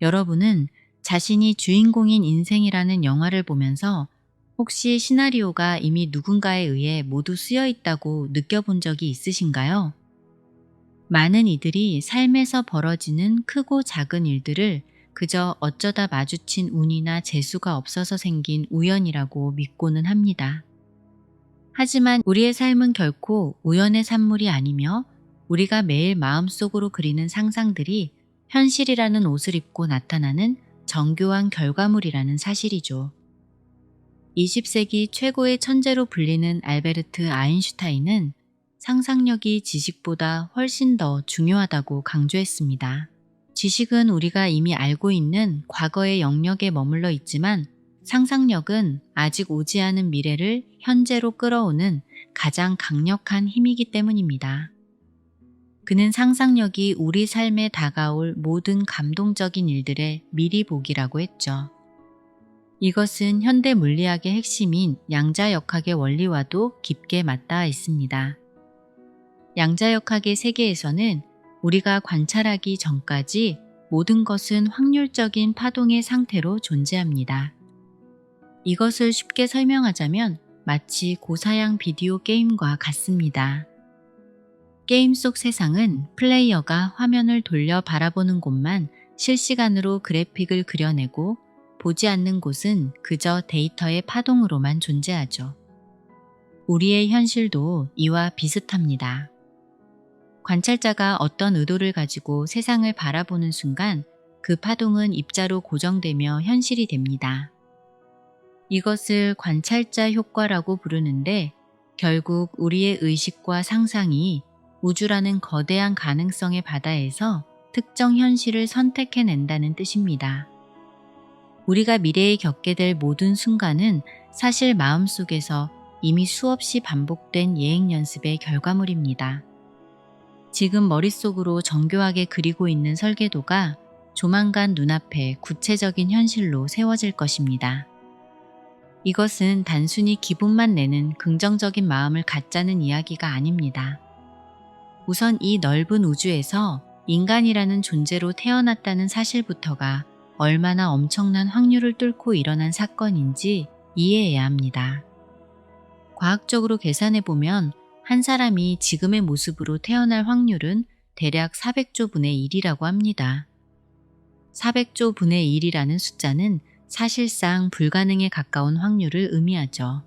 여러분은 자신이 주인공인 인생이라는 영화를 보면서 혹시 시나리오가 이미 누군가에 의해 모두 쓰여 있다고 느껴본 적이 있으신가요? 많은 이들이 삶에서 벌어지는 크고 작은 일들을 그저 어쩌다 마주친 운이나 재수가 없어서 생긴 우연이라고 믿고는 합니다. 하지만 우리의 삶은 결코 우연의 산물이 아니며 우리가 매일 마음속으로 그리는 상상들이 현실이라는 옷을 입고 나타나는 정교한 결과물이라는 사실이죠. 20세기 최고의 천재로 불리는 알베르트 아인슈타인은 상상력이 지식보다 훨씬 더 중요하다고 강조했습니다. 지식은 우리가 이미 알고 있는 과거의 영역에 머물러 있지만 상상력은 아직 오지 않은 미래를 현재로 끌어오는 가장 강력한 힘이기 때문입니다. 그는 상상력이 우리 삶에 다가올 모든 감동적인 일들의 미리 보기라고 했죠. 이것은 현대 물리학의 핵심인 양자역학의 원리와도 깊게 맞닿아 있습니다. 양자역학의 세계에서는 우리가 관찰하기 전까지 모든 것은 확률적인 파동의 상태로 존재합니다. 이것을 쉽게 설명하자면 마치 고사양 비디오 게임과 같습니다. 게임 속 세상은 플레이어가 화면을 돌려 바라보는 곳만 실시간으로 그래픽을 그려내고 보지 않는 곳은 그저 데이터의 파동으로만 존재하죠. 우리의 현실도 이와 비슷합니다. 관찰자가 어떤 의도를 가지고 세상을 바라보는 순간 그 파동은 입자로 고정되며 현실이 됩니다. 이것을 관찰자 효과라고 부르는데 결국 우리의 의식과 상상이 우주라는 거대한 가능성의 바다에서 특정 현실을 선택해낸다는 뜻입니다. 우리가 미래에 겪게 될 모든 순간은 사실 마음속에서 이미 수없이 반복된 예행 연습의 결과물입니다. 지금 머릿속으로 정교하게 그리고 있는 설계도가 조만간 눈앞에 구체적인 현실로 세워질 것입니다. 이것은 단순히 기분만 내는 긍정적인 마음을 갖자는 이야기가 아닙니다. 우선 이 넓은 우주에서 인간이라는 존재로 태어났다는 사실부터가 얼마나 엄청난 확률을 뚫고 일어난 사건인지 이해해야 합니다. 과학적으로 계산해보면 한 사람이 지금의 모습으로 태어날 확률은 대략 400조 분의 1이라고 합니다. 400조 분의 1이라는 숫자는 사실상 불가능에 가까운 확률을 의미하죠.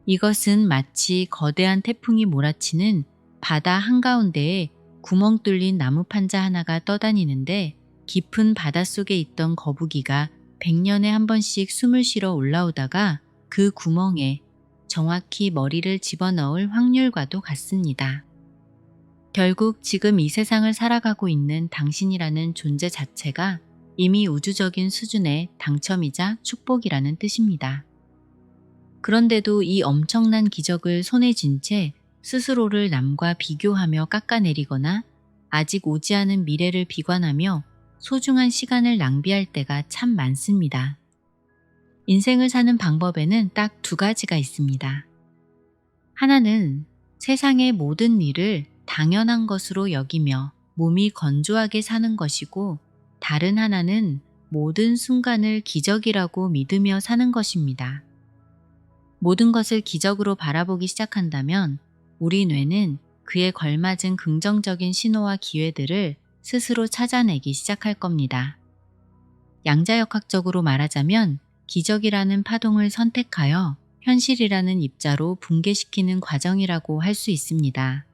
이것은 마치 거대한 태풍이 몰아치는 바다 한가운데에 구멍 뚫린 나무 판자 하나가 떠다니는데 깊은 바닷속에 있던 거북이가 100년에 한 번씩 숨을 쉬러 올라오다가 그 구멍에 정확히 머리를 집어넣을 확률과도 같습니다. 결국 지금 이 세상을 살아가고 있는 당신이라는 존재 자체가 이미 우주적인 수준의 당첨이자 축복이라는 뜻입니다. 그런데도 이 엄청난 기적을 손에 쥔 채 스스로를 남과 비교하며 깎아내리거나 아직 오지 않은 미래를 비관하며 소중한 시간을 낭비할 때가 참 많습니다. 인생을 사는 방법에는 딱 두 가지가 있습니다. 하나는 세상의 모든 일을 당연한 것으로 여기며 몸이 건조하게 사는 것이고 다른 하나는 모든 순간을 기적이라고 믿으며 사는 것입니다. 모든 것을 기적으로 바라보기 시작한다면 우리 뇌는 그에 걸맞은 긍정적인 신호와 기회들을 스스로 찾아내기 시작할 겁니다. 양자역학적으로 말하자면 기적이라는 파동을 선택하여 현실이라는 입자로 붕괴시키는 과정이라고 할 수 있습니다.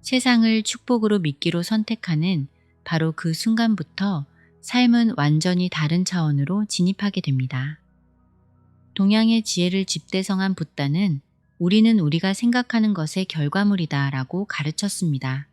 세상을 축복으로 믿기로 선택하는 바로 그 순간부터 삶은 완전히 다른 차원으로 진입하게 됩니다. 동양의 지혜를 집대성한 붓다는 우리는 우리가 생각하는 것의 결과물이다 라고 가르쳤습니다.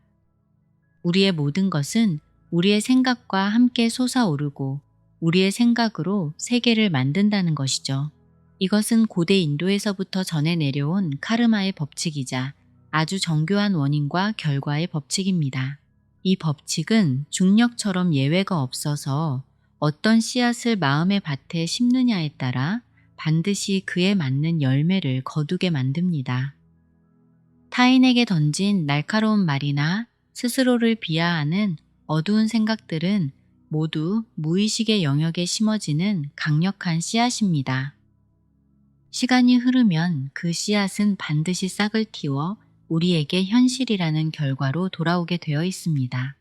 우리의 모든 것은 우리의 생각과 함께 솟아오르고 우리의 생각으로 세계를 만든다는 것이죠. 이것은 고대 인도에서부터 전해 내려온 카르마의 법칙이자 아주 정교한 원인과 결과의 법칙입니다. 이 법칙은 중력처럼 예외가 없어서 어떤 씨앗을 마음의 밭에 심느냐에 따라 반드시 그에 맞는 열매를 거두게 만듭니다. 타인에게 던진 날카로운 말이나 스스로를 비하하는 어두운 생각들은 모두 무의식의 영역에 심어지는 강력한 씨앗입니다. 시간이 흐르면 그 씨앗은 반드시 싹을 틔워 우리에게 현실이라는 결과로 돌아오게 되어 있습니다.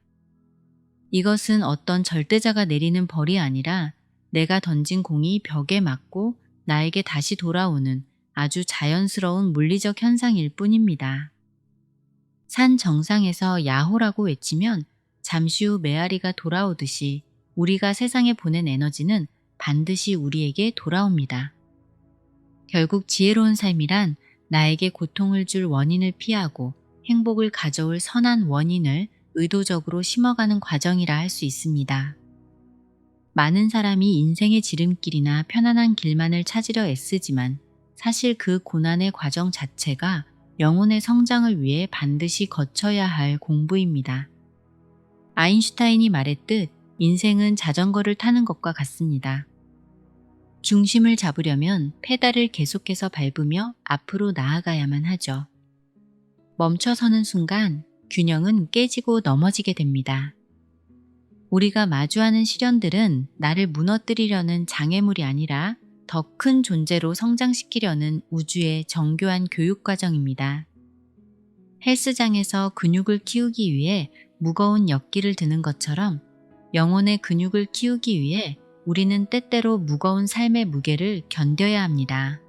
이것은 어떤 절대자가 내리는 벌이 아니라 내가 던진 공이 벽에 맞고 나에게 다시 돌아오는 아주 자연스러운 물리적 현상일 뿐입니다. 산 정상에서 야호라고 외치면 잠시 후 메아리가 돌아오듯이 우리가 세상에 보낸 에너지는 반드시 우리에게 돌아옵니다. 결국 지혜로운 삶이란 나에게 고통을 줄 원인을 피하고 행복을 가져올 선한 원인을 의도적으로 심어가는 과정이라 할 수 있습니다. 많은 사람이 인생의 지름길이나 편안한 길만을 찾으려 애쓰지만 사실 그 고난의 과정 자체가 영혼의 성장을 위해 반드시 거쳐야 할 공부입니다. 아인슈타인이 말했듯 인생은 자전거를 타는 것과 같습니다. 중심을 잡으려면 페달을 계속해서 밟으며 앞으로 나아가야만 하죠. 멈춰서는 순간 균형은 깨지고 넘어지게 됩니다. 우리가 마주하는 시련들은 나를 무너뜨리려는 장애물이 아니라 더 큰 존재로 성장시키려는 우주의 정교한 교육 과정입니다. 헬스장에서 근육을 키우기 위해 무거운 역기를 드는 것처럼 영혼의 근육을 키우기 위해 우리는 때때로 무거운 삶의 무게를 견뎌야 합니다.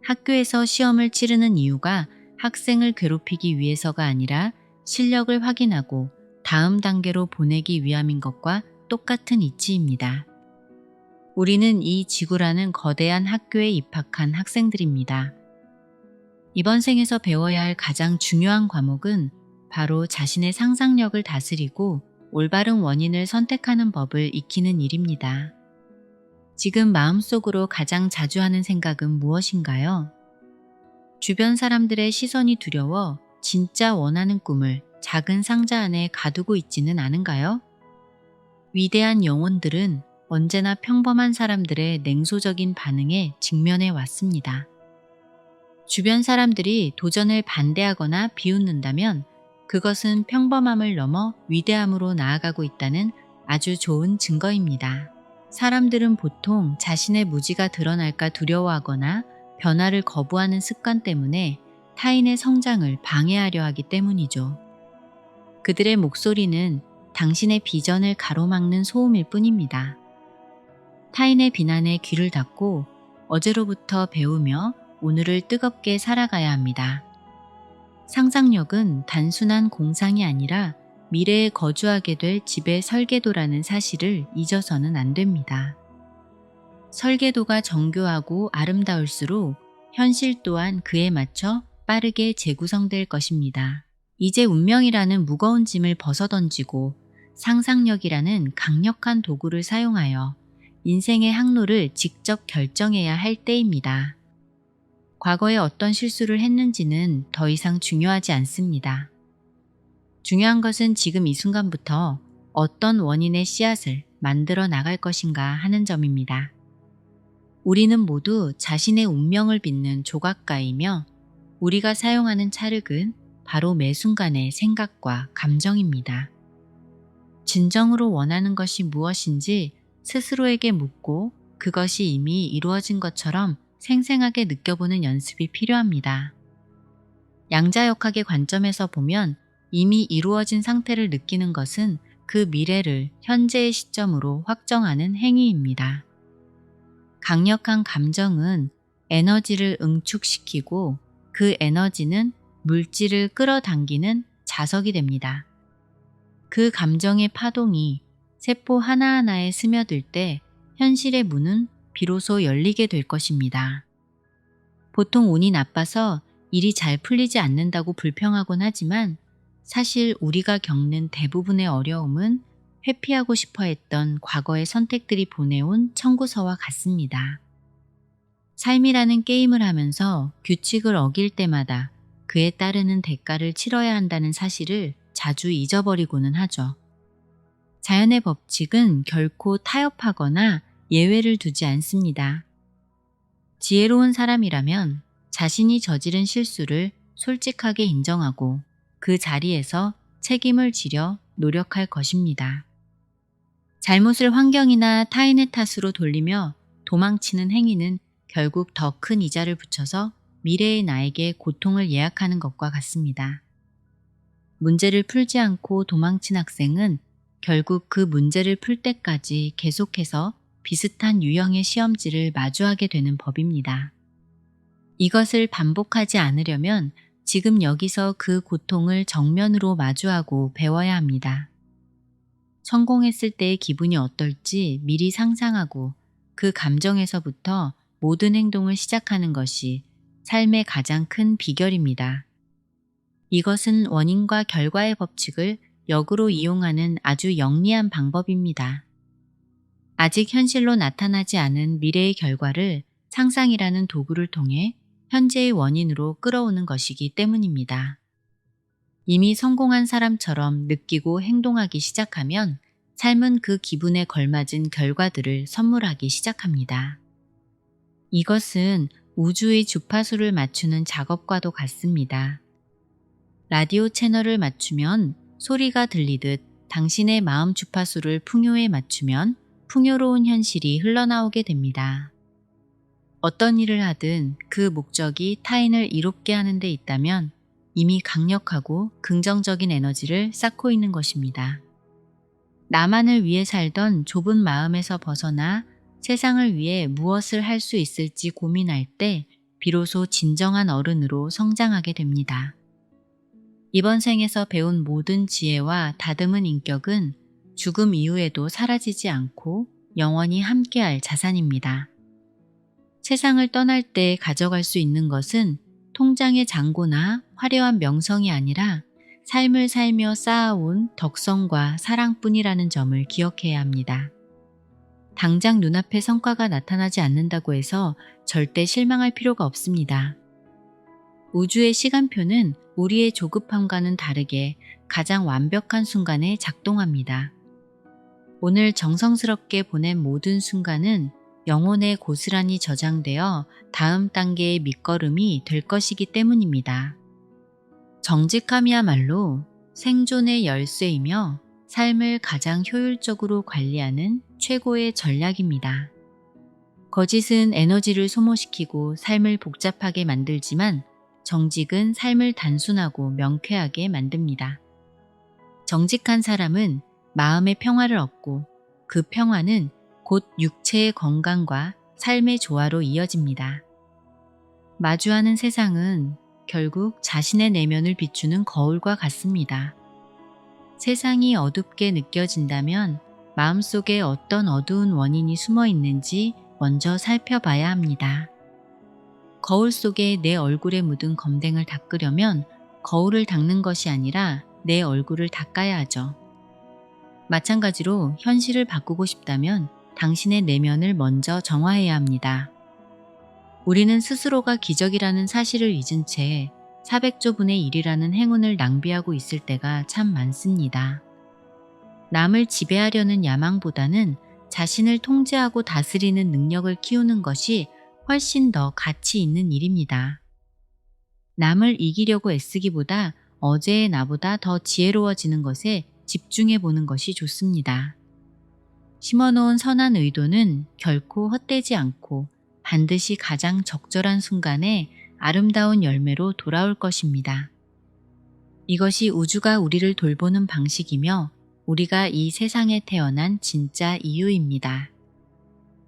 학교에서 시험을 치르는 이유가 학생을 괴롭히기 위해서가 아니라 실력을 확인하고 다음 단계로 보내기 위함인 것과 똑같은 이치입니다. 우리는 이 지구라는 거대한 학교에 입학한 학생들입니다. 이번 생에서 배워야 할 가장 중요한 과목은 바로 자신의 상상력을 다스리고 올바른 원인을 선택하는 법을 익히는 일입니다. 지금 마음속으로 가장 자주 하는 생각은 무엇인가요? 주변 사람들의 시선이 두려워 진짜 원하는 꿈을 작은 상자 안에 가두고 있지는 않은가요? 위대한 영혼들은 언제나 평범한 사람들의 냉소적인 반응에 직면해 왔습니다. 주변 사람들이 도전을 반대하거나 비웃는다면 그것은 평범함을 넘어 위대함으로 나아가고 있다는 아주 좋은 증거입니다. 사람들은 보통 자신의 무지가 드러날까 두려워하거나 변화를 거부하는 습관 때문에 타인의 성장을 방해하려 하기 때문이죠. 그들의 목소리는 당신의 비전을 가로막는 소음일 뿐입니다. 타인의 비난에 귀를 닫고 어제로부터 배우며 오늘을 뜨겁게 살아가야 합니다. 상상력은 단순한 공상이 아니라 미래에 거주하게 될 집의 설계도라는 사실을 잊어서는 안 됩니다. 설계도가 정교하고 아름다울수록 현실 또한 그에 맞춰 빠르게 재구성될 것입니다. 이제 운명이라는 무거운 짐을 벗어던지고 상상력이라는 강력한 도구를 사용하여 인생의 항로를 직접 결정해야 할 때입니다. 과거에 어떤 실수를 했는지는 더 이상 중요하지 않습니다. 중요한 것은 지금 이 순간부터 어떤 원인의 씨앗을 만들어 나갈 것인가 하는 점입니다. 우리는 모두 자신의 운명을 빚는 조각가이며 우리가 사용하는 찰흙은 바로 매 순간의 생각과 감정입니다. 진정으로 원하는 것이 무엇인지 스스로에게 묻고 그것이 이미 이루어진 것처럼 생생하게 느껴보는 연습이 필요합니다. 양자역학의 관점에서 보면 이미 이루어진 상태를 느끼는 것은 그 미래를 현재의 시점으로 확정하는 행위입니다. 강력한 감정은 에너지를 응축시키고 그 에너지는 물질을 끌어당기는 자석이 됩니다. 그 감정의 파동이 세포 하나하나에 스며들 때 현실의 문은 비로소 열리게 될 것입니다. 보통 운이 나빠서 일이 잘 풀리지 않는다고 불평하곤 하지만 사실 우리가 겪는 대부분의 어려움은 회피하고 싶어 했던 과거의 선택들이 보내온 청구서와 같습니다. 삶이라는 게임을 하면서 규칙을 어길 때마다 그에 따르는 대가를 치러야 한다는 사실을 자주 잊어버리고는 하죠. 자연의 법칙은 결코 타협하거나 예외를 두지 않습니다. 지혜로운 사람이라면 자신이 저지른 실수를 솔직하게 인정하고 그 자리에서 책임을 지려 노력할 것입니다. 잘못을 환경이나 타인의 탓으로 돌리며 도망치는 행위는 결국 더 큰 이자를 붙여서 미래의 나에게 고통을 예약하는 것과 같습니다. 문제를 풀지 않고 도망친 학생은 결국 그 문제를 풀 때까지 계속해서 비슷한 유형의 시험지를 마주하게 되는 법입니다. 이것을 반복하지 않으려면 지금 여기서 그 고통을 정면으로 마주하고 배워야 합니다. 성공했을 때의 기분이 어떨지 미리 상상하고 그 감정에서부터 모든 행동을 시작하는 것이 삶의 가장 큰 비결입니다. 이것은 원인과 결과의 법칙을 역으로 이용하는 아주 영리한 방법입니다. 아직 현실로 나타나지 않은 미래의 결과를 상상이라는 도구를 통해 현재의 원인으로 끌어오는 것이기 때문입니다. 이미 성공한 사람처럼 느끼고 행동하기 시작하면 삶은 그 기분에 걸맞은 결과들을 선물하기 시작합니다. 이것은 우주의 주파수를 맞추는 작업과도 같습니다. 라디오 채널을 맞추면 소리가 들리듯 당신의 마음 주파수를 풍요에 맞추면 풍요로운 현실이 흘러나오게 됩니다. 어떤 일을 하든 그 목적이 타인을 이롭게 하는 데 있다면 이미 강력하고 긍정적인 에너지를 쌓고 있는 것입니다. 나만을 위해 살던 좁은 마음에서 벗어나 세상을 위해 무엇을 할 수 있을지 고민할 때 비로소 진정한 어른으로 성장하게 됩니다. 이번 생에서 배운 모든 지혜와 다듬은 인격은 죽음 이후에도 사라지지 않고 영원히 함께할 자산입니다. 세상을 떠날 때 가져갈 수 있는 것은 통장의 잔고나 화려한 명성이 아니라 삶을 살며 쌓아온 덕성과 사랑뿐이라는 점을 기억해야 합니다. 당장 눈앞에 성과가 나타나지 않는다고 해서 절대 실망할 필요가 없습니다. 우주의 시간표는 우리의 조급함과는 다르게 가장 완벽한 순간에 작동합니다. 오늘 정성스럽게 보낸 모든 순간은 영혼에 고스란히 저장되어 다음 단계의 밑거름이 될 것이기 때문입니다. 정직함이야말로 생존의 열쇠이며 삶을 가장 효율적으로 관리하는 최고의 전략입니다. 거짓은 에너지를 소모시키고 삶을 복잡하게 만들지만 정직은 삶을 단순하고 명쾌하게 만듭니다. 정직한 사람은 마음의 평화를 얻고 그 평화는 곧 육체의 건강과 삶의 조화로 이어집니다. 마주하는 세상은 결국 자신의 내면을 비추는 거울과 같습니다. 세상이 어둡게 느껴진다면 마음속에 어떤 어두운 원인이 숨어 있는지 먼저 살펴봐야 합니다. 거울 속에 내 얼굴에 묻은 검댕을 닦으려면 거울을 닦는 것이 아니라 내 얼굴을 닦아야 하죠. 마찬가지로 현실을 바꾸고 싶다면 당신의 내면을 먼저 정화해야 합니다. 우리는 스스로가 기적이라는 사실을 잊은 채 400조분의 1이라는 행운을 낭비하고 있을 때가 참 많습니다. 남을 지배하려는 야망보다는 자신을 통제하고 다스리는 능력을 키우는 것이 훨씬 더 가치 있는 일입니다. 남을 이기려고 애쓰기보다 어제의 나보다 더 지혜로워지는 것에 집중해 보는 것이 좋습니다. 심어놓은 선한 의도는 결코 헛되지 않고 반드시 가장 적절한 순간에 아름다운 열매로 돌아올 것입니다. 이것이 우주가 우리를 돌보는 방식이며 우리가 이 세상에 태어난 진짜 이유입니다.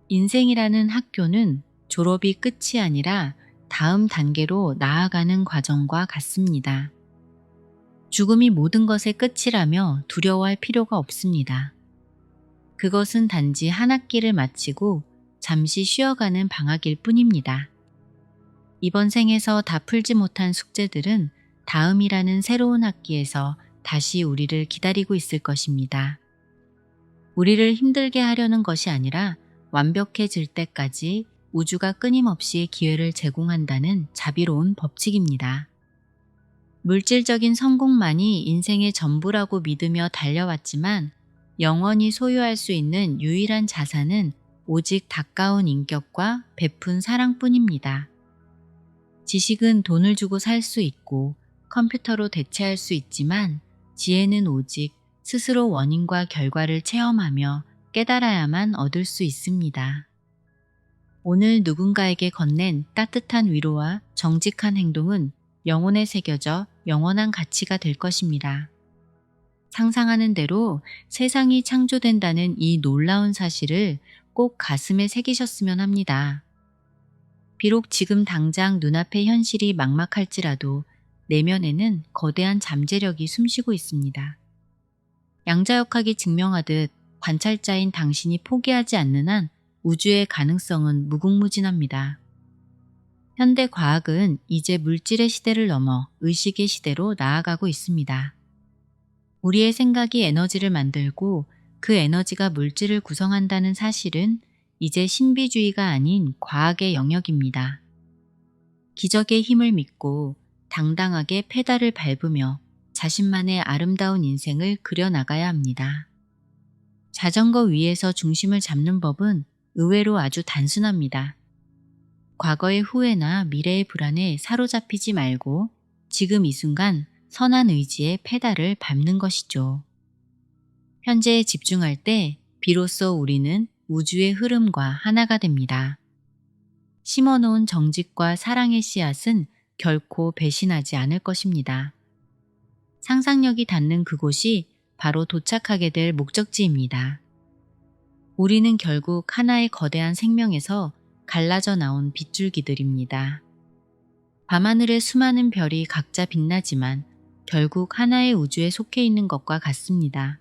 인생이라는 학교는 졸업이 끝이 아니라 다음 단계로 나아가는 과정과 같습니다. 죽음이 모든 것의 끝이라며 두려워할 필요가 없습니다. 그것은 단지 한 학기를 마치고 잠시 쉬어가는 방학일 뿐입니다. 이번 생에서 다 풀지 못한 숙제들은 다음이라는 새로운 학기에서 다시 우리를 기다리고 있을 것입니다. 우리를 힘들게 하려는 것이 아니라 완벽해질 때까지 우주가 끊임없이 기회를 제공한다는 자비로운 법칙입니다. 물질적인 성공만이 인생의 전부라고 믿으며 달려왔지만 영원히 소유할 수 있는 유일한 자산은 오직 가까운 인격과 베푼 사랑뿐입니다. 지식은 돈을 주고 살 수 있고 컴퓨터로 대체할 수 있지만 지혜는 오직 스스로 원인과 결과를 체험하며 깨달아야만 얻을 수 있습니다. 오늘 누군가에게 건넨 따뜻한 위로와 정직한 행동은 영혼에 새겨져 영원한 가치가 될 것입니다. 상상하는 대로 세상이 창조된다는 이 놀라운 사실을 꼭 가슴에 새기셨으면 합니다. 비록 지금 당장 눈앞의 현실이 막막할지라도 내면에는 거대한 잠재력이 숨쉬고 있습니다. 양자역학이 증명하듯 관찰자인 당신이 포기하지 않는 한 우주의 가능성은 무궁무진합니다. 현대 과학은 이제 물질의 시대를 넘어 의식의 시대로 나아가고 있습니다. 우리의 생각이 에너지를 만들고 그 에너지가 물질을 구성한다는 사실은 이제 신비주의가 아닌 과학의 영역입니다. 기적의 힘을 믿고 당당하게 페달을 밟으며 자신만의 아름다운 인생을 그려나가야 합니다. 자전거 위에서 중심을 잡는 법은 의외로 아주 단순합니다. 과거의 후회나 미래의 불안에 사로잡히지 말고 지금 이 순간 선한 의지에 페달을 밟는 것이죠. 현재에 집중할 때 비로소 우리는 우주의 흐름과 하나가 됩니다. 심어놓은 정직과 사랑의 씨앗은 결코 배신하지 않을 것입니다. 상상력이 닿는 그곳이 바로 도착하게 될 목적지입니다. 우리는 결국 하나의 거대한 생명에서 갈라져 나온 빗줄기들입니다. 밤하늘의 수많은 별이 각자 빛나지만 결국 하나의 우주에 속해 있는 것과 같습니다.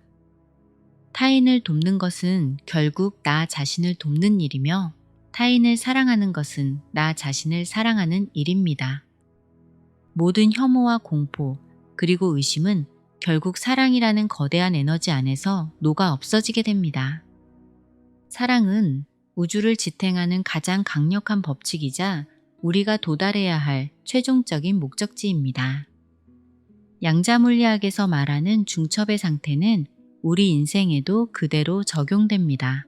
타인을 돕는 것은 결국 나 자신을 돕는 일이며 타인을 사랑하는 것은 나 자신을 사랑하는 일입니다. 모든 혐오와 공포, 그리고 의심은 결국 사랑이라는 거대한 에너지 안에서 녹아 없어지게 됩니다. 사랑은 우주를 지탱하는 가장 강력한 법칙이자 우리가 도달해야 할 최종적인 목적지입니다. 양자물리학에서 말하는 중첩의 상태는 우리 인생에도 그대로 적용됩니다.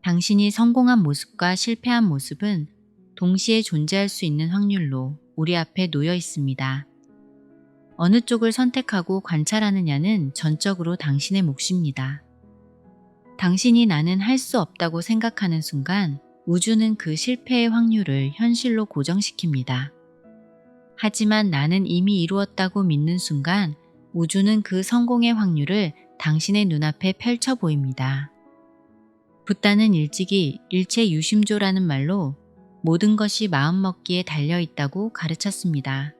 당신이 성공한 모습과 실패한 모습은 동시에 존재할 수 있는 확률로 우리 앞에 놓여 있습니다. 어느 쪽을 선택하고 관찰하느냐는 전적으로 당신의 몫입니다. 당신이 나는 할 수 없다고 생각하는 순간 우주는 그 실패의 확률을 현실로 고정시킵니다. 하지만 나는 이미 이루었다고 믿는 순간 우주는 그 성공의 확률을 당신의 눈앞에 펼쳐 보입니다. 붓다는 일찍이 일체 유심조라는 말로 모든 것이 마음먹기에 달려있다고 가르쳤습니다.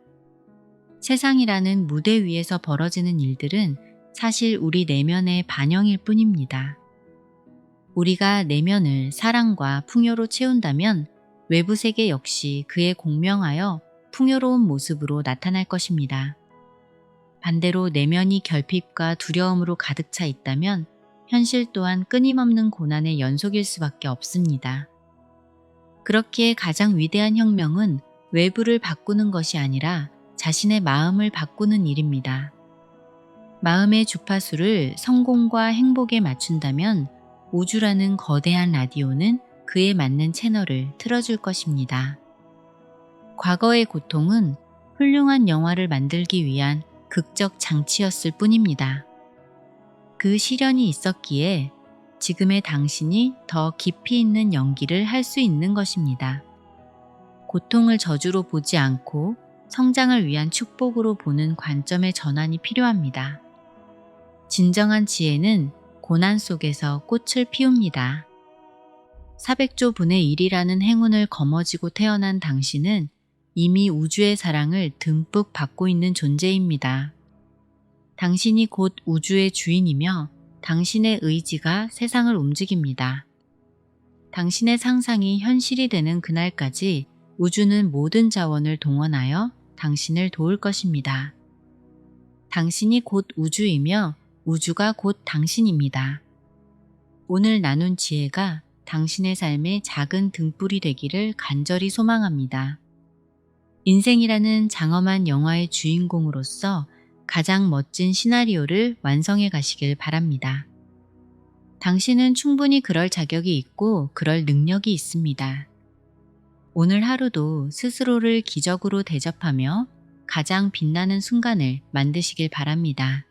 세상이라는 무대 위에서 벌어지는 일들은 사실 우리 내면의 반영일 뿐입니다. 우리가 내면을 사랑과 풍요로 채운다면 외부 세계 역시 그에 공명하여 풍요로운 모습으로 나타날 것입니다. 반대로 내면이 결핍과 두려움으로 가득 차 있다면 현실 또한 끊임없는 고난의 연속일 수밖에 없습니다. 그렇기에 가장 위대한 혁명은 외부를 바꾸는 것이 아니라 자신의 마음을 바꾸는 일입니다. 마음의 주파수를 성공과 행복에 맞춘다면 우주라는 거대한 라디오는 그에 맞는 채널을 틀어줄 것입니다. 과거의 고통은 훌륭한 영화를 만들기 위한 극적 장치였을 뿐입니다. 그 시련이 있었기에 지금의 당신이 더 깊이 있는 연기를 할 수 있는 것입니다. 고통을 저주로 보지 않고 성장을 위한 축복으로 보는 관점의 전환이 필요합니다. 진정한 지혜는 고난 속에서 꽃을 피웁니다. 400조 분의 1이라는 행운을 거머쥐고 태어난 당신은 이미 우주의 사랑을 듬뿍 받고 있는 존재입니다. 당신이 곧 우주의 주인이며 당신의 의지가 세상을 움직입니다. 당신의 상상이 현실이 되는 그날까지 우주는 모든 자원을 동원하여 당신을 도울 것입니다. 당신이 곧 우주이며 우주가 곧 당신입니다. 오늘 나눈 지혜가 당신의 삶의 작은 등불이 되기를 간절히 소망합니다. 인생이라는 장엄한 영화의 주인공으로서 가장 멋진 시나리오를 완성해 가시길 바랍니다. 당신은 충분히 그럴 자격이 있고 그럴 능력이 있습니다. 오늘 하루도 스스로를 기적으로 대접하며 가장 빛나는 순간을 만드시길 바랍니다.